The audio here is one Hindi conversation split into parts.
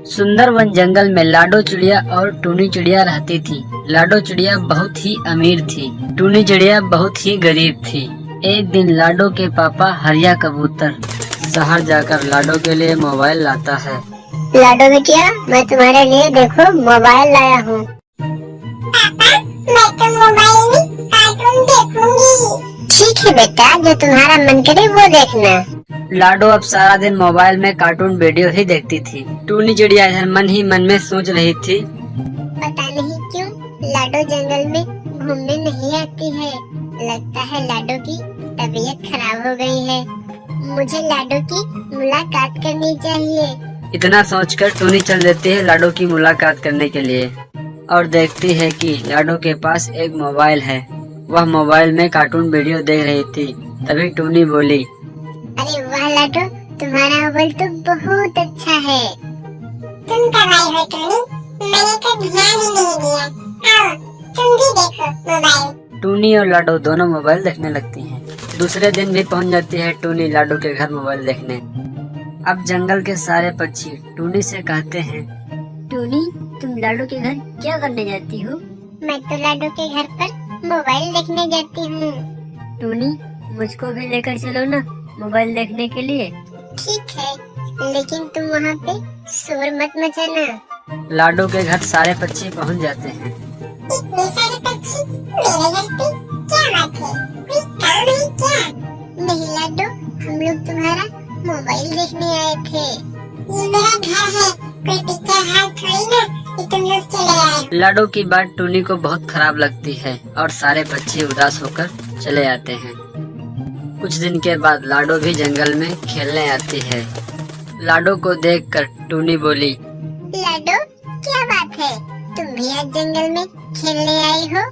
सुंदर वन जंगल में लाडो चिड़िया और टूनी चिड़िया रहती थी। लाडो चिड़िया बहुत ही अमीर थी, टूनी चिड़िया बहुत ही गरीब थी। एक दिन लाडो के पापा हरिया कबूतर शहर जाकर लाडो के लिए मोबाइल लाता है। लाडो बिटिया, मैं तुम्हारे लिए देखो मोबाइल लाया हूँ। पापा, मैं तो मोबाइल में कार्टून देखूंगी। ठीक है बेटा, जो तुम्हारा मन करे वो देखना। लाडो अब सारा दिन मोबाइल में कार्टून वीडियो ही देखती थी। टूनी चिड़िया इधर मन ही मन में सोच रही थी, पता नहीं क्यों लाडो जंगल में घूमने नहीं आती है। लगता है लाडो की तबीयत खराब हो गई है। मुझे लाडो की मुलाकात करनी चाहिए। इतना सोचकर टूनी चल देती है लाडो की मुलाकात करने के लिए और देखती है कि लाडो के पास एक मोबाइल है। वह मोबाइल में कार्टून वीडियो देख रही थी। तभी टूनी बोली, अरे वाह लाडो, तुम्हारा मोबाइल तो बहुत अच्छा है। तुम कब आई हो टूनी? मैंने तो ध्यान ही नहीं दिया। आओ, तुम भी देखो मोबाइल। टूनी और लाडो दोनों मोबाइल देखने लगती हैं। दूसरे दिन भी पहुंच जाती है टूनी लाडो के घर मोबाइल देखने। अब जंगल के सारे पक्षी टूनी से कहते हैं, टूनी, तुम लाडो के घर क्या करने जाती हो? मैं तो लाडो के घर पर मोबाइल देखने जाती हूँ। टूनी, मुझको भी लेकर चलो ना मोबाइल देखने के लिए। ठीक है, लेकिन तुम वहाँ पे शोर मत मचाना। लाडो के घर सारे पक्षी पहुंच जाते हैं। इतने सारे पक्षी मेरे घर पे क्या बात है? कोई काम है क्या? नहीं लाडो, हम लोग तुम्हारा मोबाइल देखने आए थे। ये मेरा घर है, कोई पिक्चर हाल थोड़ी ना कि तुम लोग चले आए। लाडो की बात टूनी को बहुत खराब लगती है और सारे पक्षी उदास होकर चले आते हैं। कुछ दिन के बाद लाडो भी जंगल में खेलने आती है। लाडो को देखकर टूनी बोली, लाडो, क्या बात है? तुम भी आज जंगल में खेलने आई हो?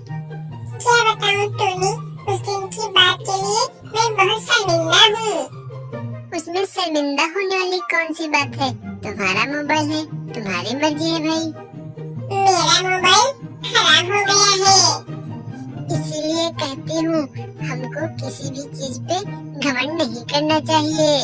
क्या बताऊं टूनी, उस दिन की बात के लिए मैं बहुत शर्मिंदा हूँ। उसमें शर्मिंदा होने वाली कौन सी बात है? तुम्हारा मोबाइल है, तुम्हारी मर्जी है भाई। मेरा मोबाइल खराब हो गया है। इसीलिए कहती हूँ, हमको किसी भी चीज पे घमंड नहीं करना चाहिए।